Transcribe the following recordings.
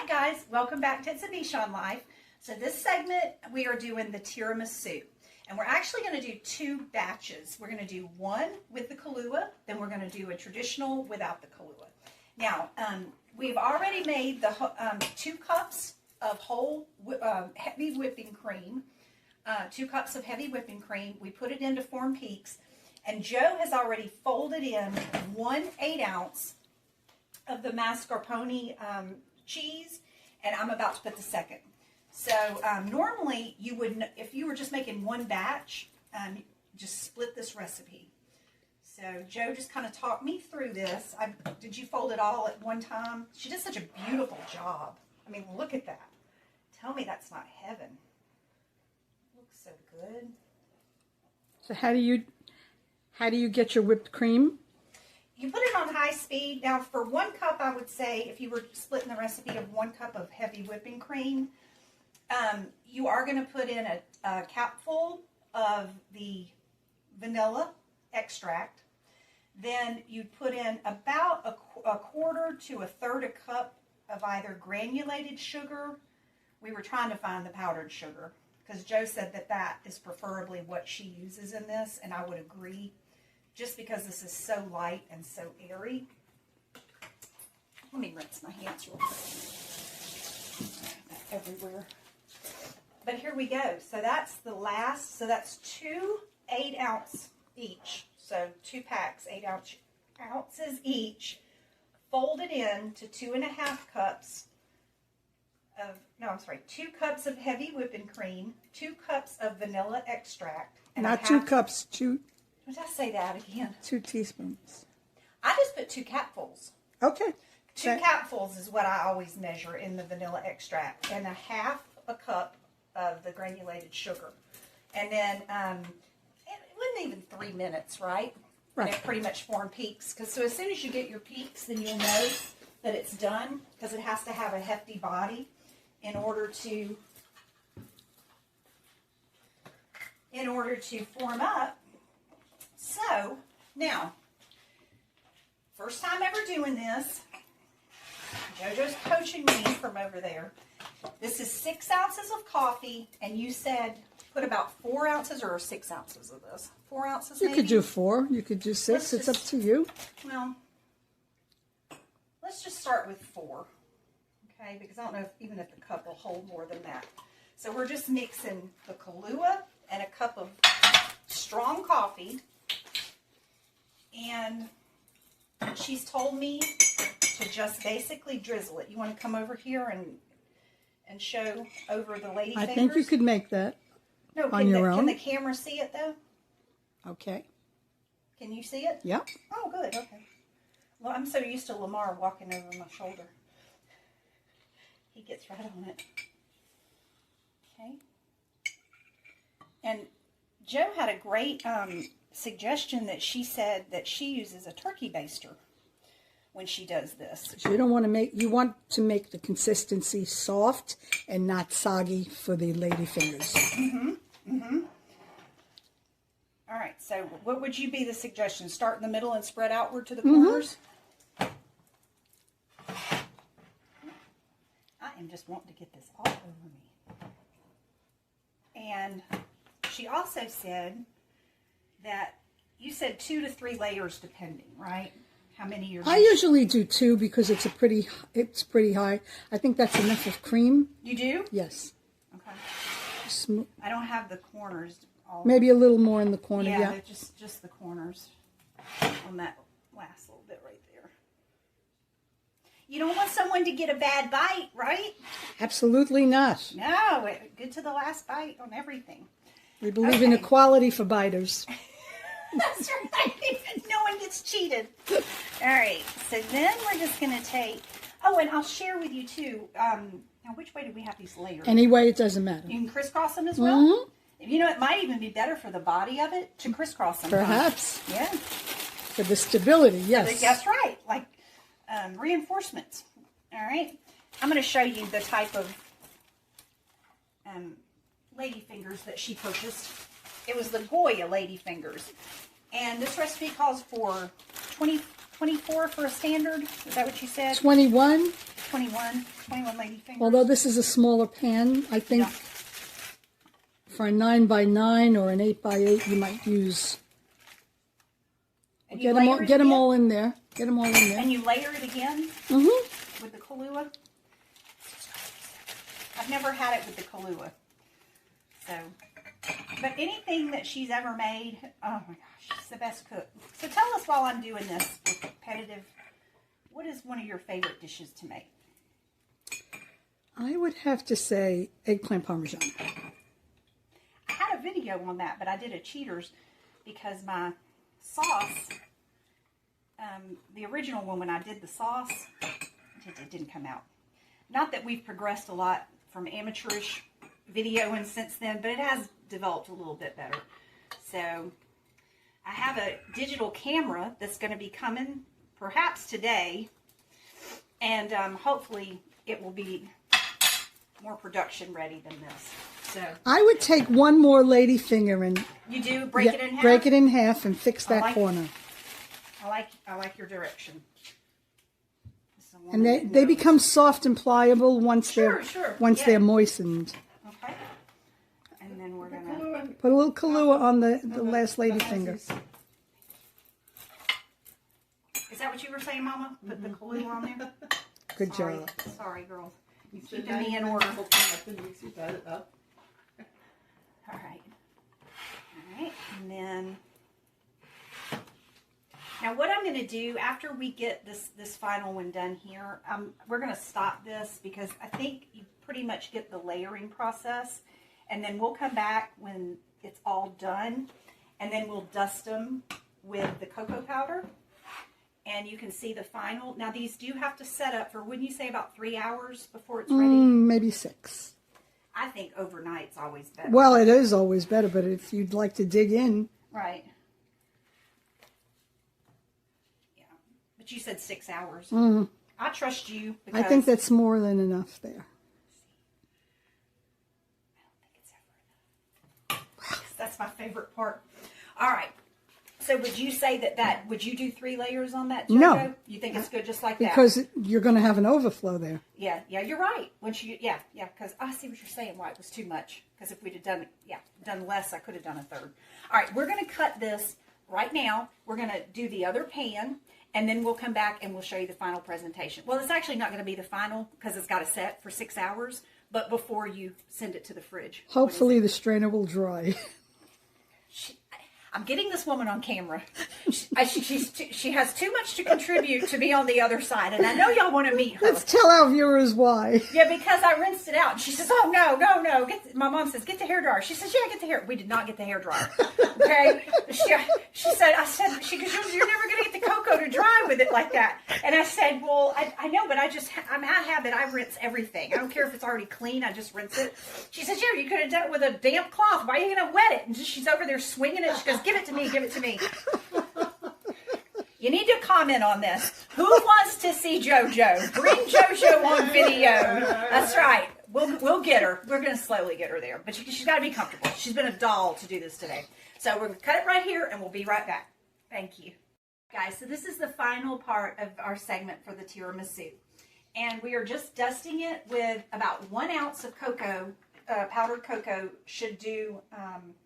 guys, welcome back to It's a Niche on Life. So this segment we are doing the tiramisu, and we're actually going to do two batches. We're going to do one with the Kahlua, then we're going to do a traditional without the Kahlua. Now we've already made the 2 cups of whole heavy whipping cream, 2 cups of heavy whipping cream. We put it into form peaks, and Joe has already folded in 1 8-ounce of the mascarpone cheese, and I'm about to put the second. So normally you would, if you were just making one batch, just split this recipe. So Joe just kind of talked me through this. Did you fold it all at one time? She did such a beautiful job. I mean, look at that. Tell me that's not heaven. Looks so good. So how do you get your whipped cream? You put it on high speed. Now for 1 cup, I would say, if you were splitting the recipe of 1 cup of heavy whipping cream, you are going to put in a capful of the vanilla extract. Then you'd put in about a quarter to a third a cup of either granulated sugar. We were trying to find the powdered sugar because Joe said that is preferably what she uses in this, and I would agree. Just because this is so light and so airy. Let me rinse my hands real quick. Everywhere. But here we go. So that's the last. So that's 2 8-ounce each. So 2 packs, 8 ounces each, folded in to 2.5 cups of, 2 cups of heavy whipping cream, 2 cups of vanilla extract. And not 2 cups, 2. Did I say that again? 2 teaspoons. I just put 2 capfuls. Okay. 2 capfuls is what I always measure in the vanilla extract, and 1/2 cup of the granulated sugar. And then it wasn't even 3 minutes, right? Right. And it pretty much formed peaks. So as soon as you get your peaks, then you'll know that it's done, because it has to have a hefty body in order to form up. So, now, first time ever doing this, JoJo's coaching me from over there. This is 6 ounces of coffee, and you said put about 4 ounces or 6 ounces of this. 4 ounces maybe? You could do 4, you could do 6, it's up to you. Well, let's just start with 4, okay, because I don't know even if the cup will hold more than that. So we're just mixing the Kahlua and a cup of strong coffee. And she's told me to just basically drizzle it. You want to come over here and show over the lady fingers? I think you could make that on your own. Can the camera see it, though? Okay. Can you see it? Yeah. Oh, good. Okay. Well, I'm so used to Lamar walking over my shoulder. He gets right on it. Okay. And Joe had a great suggestion that she said that she uses a turkey baster when she does this. So you want to make the consistency soft and not soggy for the lady fingers. All right, so what would you be the suggestion? Start in the middle and spread outward to the corners? I am just wanting to get this all over me. And she also said that you said 2 to 3 layers depending, right? How many you're I usually do 2 because it's pretty high. I think that's enough of cream. You do? Yes. Okay. I don't have the corners. Maybe a little more in the corner. Yeah, Yeah. just the corners on that last little bit right there. You don't want someone to get a bad bite, right? Absolutely not. No, good to the last bite on everything. We believe in equality for biters. That's right. No one gets cheated. All right. So then we're just going to take... Oh, and I'll share with you, too. Now, which way do we have these layers? Any way, it doesn't matter. You can crisscross them as well? You know, it might even be better for the body of it to crisscross them. Perhaps. Yeah. For the stability, yes. That's right. Like reinforcements. All right. I'm going to show you the type of lady fingers that she purchased. It was the Goya lady fingers. And this recipe calls for 24 for a standard. Is that what you said? 21. 21 lady fingers. Although this is a smaller pan, I think Yeah. for a 9x9 or an 8x8, you might use. And Get you them layer all. it Get them again? all in there. Get them all in there. And you layer it again Mm-hmm. with the Kahlua. I've never had it with the Kahlua. So, but anything that she's ever made, oh my gosh, she's the best cook. So tell us while I'm doing this repetitive, what is one of your favorite dishes to make? I would have to say eggplant parmesan. I had a video on that, but I did a cheaters because my sauce, the original one when I did the sauce, it didn't come out. Not that we've progressed a lot from amateurish videoing since then, but it has developed a little bit better. So I have a digital camera that's going to be coming perhaps today, and hopefully it will be more production ready than this. So I would take one more lady finger and you do break it in half. break it in half and fix that like- corner. I like your direction. And they become soft and pliable once Sure, they're moistened. Okay. And then we're gonna Put a little Kahlua on the last lady finger. Is that what you were saying, Mama? Put the Kahlua on there. Good Sorry. job. Sorry, girls. You So keeping now me you in can order. open up the mix, you got it up. All right. All right. And then now what I'm going to do after we get this final one done here, we're going to stop this because I think you pretty much get the layering process, and then we'll come back when it's all done, and then we'll dust them with the cocoa powder. And you can see the final. Now these do have to set up for, wouldn't you say, about 3 hours before it's ready? Maybe 6. I think overnight's always better. Well, it is always better, but if you'd like to dig in. Right. Yeah. But you said 6 hours. I trust you because I think that's more than enough there. I don't think it's ever enough. That's my favorite part. All right. So would you say that would you do 3 layers on that, JoJo? No. You think it's good just like that? Because you're going to have an overflow there. Yeah, you're right. Once you, because I see what you're saying. Why it was too much? Because if we'd have done less, I could have done a third. All right, we're going to cut this right now. We're going to do the other pan, and then we'll come back and we'll show you the final presentation. Well, it's actually not going to be the final because it's got to set for 6 hours, but before you send it to the fridge. Hopefully the strainer will dry. I'm getting this woman on camera. She has too much to contribute to be on the other side, and I know y'all want to meet her. Let's tell our viewers why. Yeah, because I rinsed it out. And she says, oh, no. My mom says, get the hairdryer. She says, yeah, get the hair. We did not get the hairdryer. Okay? She said, because you're never going to get the cocoa to dry with it like that. And I said, well, I know, but I'm out of habit. I rinse everything. I don't care if it's already clean. I just rinse it. She says, yeah, you could have done it with a damp cloth. Why are you going to wet it? And she's over there swinging it. She goes, give it to me. You need to comment on this. Who wants to see JoJo? Bring JoJo on video. That's right. We'll get her. We're going to slowly get her there. But she's got to be comfortable. She's been a doll to do this today. So we're going to cut it right here, and we'll be right back. Thank you. Guys, so this is the final part of our segment for the tiramisu. And we are just dusting it with about 1 ounce of cocoa, powdered cocoa. Should do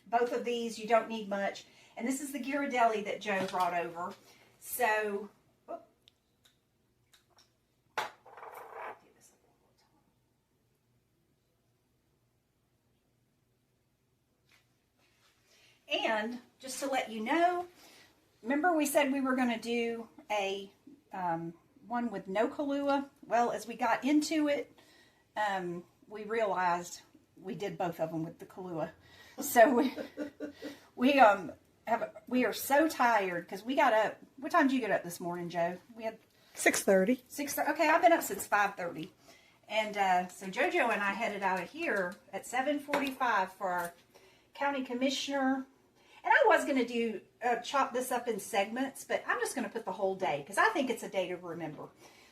both of these. You don't need much. And this is the Ghirardelli that Joe brought over. So, and just to let you know, remember we said we were going to do a one with no Kahlua? Well, as we got into it, we realized we did both of them with the Kahlua. So we are so tired because we got up. What time did you get up this morning, Joe? We had 6:30. 6:30. Okay, I've been up since 5:30, and so JoJo and I headed out of here at 7:45 for our county commissioner. And I was going to do chop this up in segments, but I'm just going to put the whole day because I think it's a day to remember.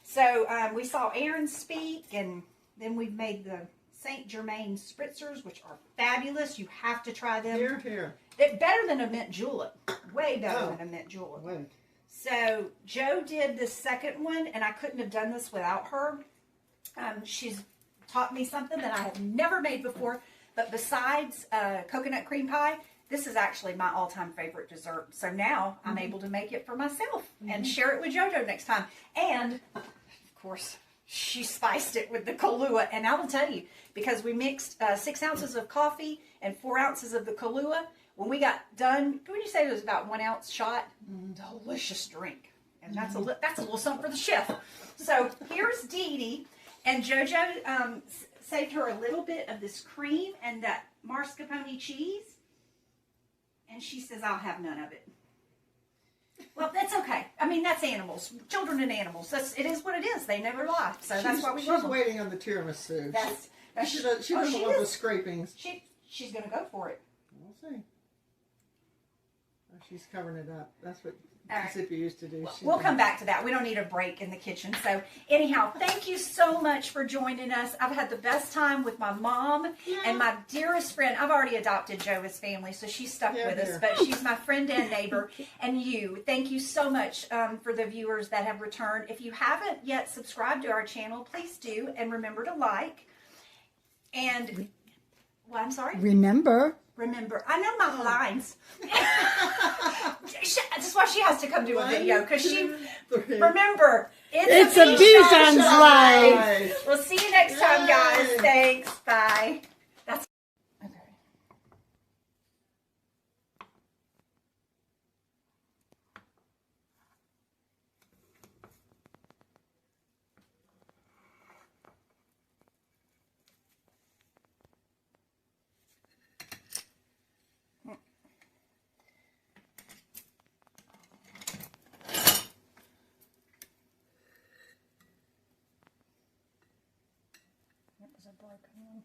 So we saw Aaron speak, and then we made the St. Germain spritzers, which are fabulous. You have to try them. Here. They're better than a mint julep. Way better than a mint julep. Wait. So Joe did the second one, and I couldn't have done this without her. She's taught me something that I have never made before. But besides coconut cream pie, this is actually my all-time favorite dessert. So now I'm able to make it for myself and share it with JoJo next time. And, of course, she spiced it with the Kahlua. And I will tell you, because we mixed 6 ounces of coffee and 4 ounces of the Kahlua, when we got done, what did you say it was about 1 ounce shot? Delicious drink. And that's a little something for the chef. So here's Dee Dee. And JoJo saved her a little bit of this cream and that mascarpone cheese. And she says, I'll have none of it. Well, that's okay. I mean, that's animals. Children and animals. It is what it is. They never lie. So that's why we love them. She's waiting on the tiramisu. She doesn't love the scrapings. She's going to go for it. We'll see. Oh, she's covering it up. That's what All Mississippi used to do. We'll come back to that. We don't need a break in the kitchen. So anyhow, thank you so much for joining us. I've had the best time with my mom and my dearest friend. I've already adopted Jo as family, so she's stuck with us. But she's my friend and neighbor. And you, thank you so much for the viewers that have returned. If you haven't yet subscribed to our channel, please do. And remember to like. And, well, I'm sorry? Remember, I know my lines. That's why she has to come do a video, because remember, it's a Bichon's life. We'll see you next time, guys. Thanks. Bye. That's okay. That was a broken one.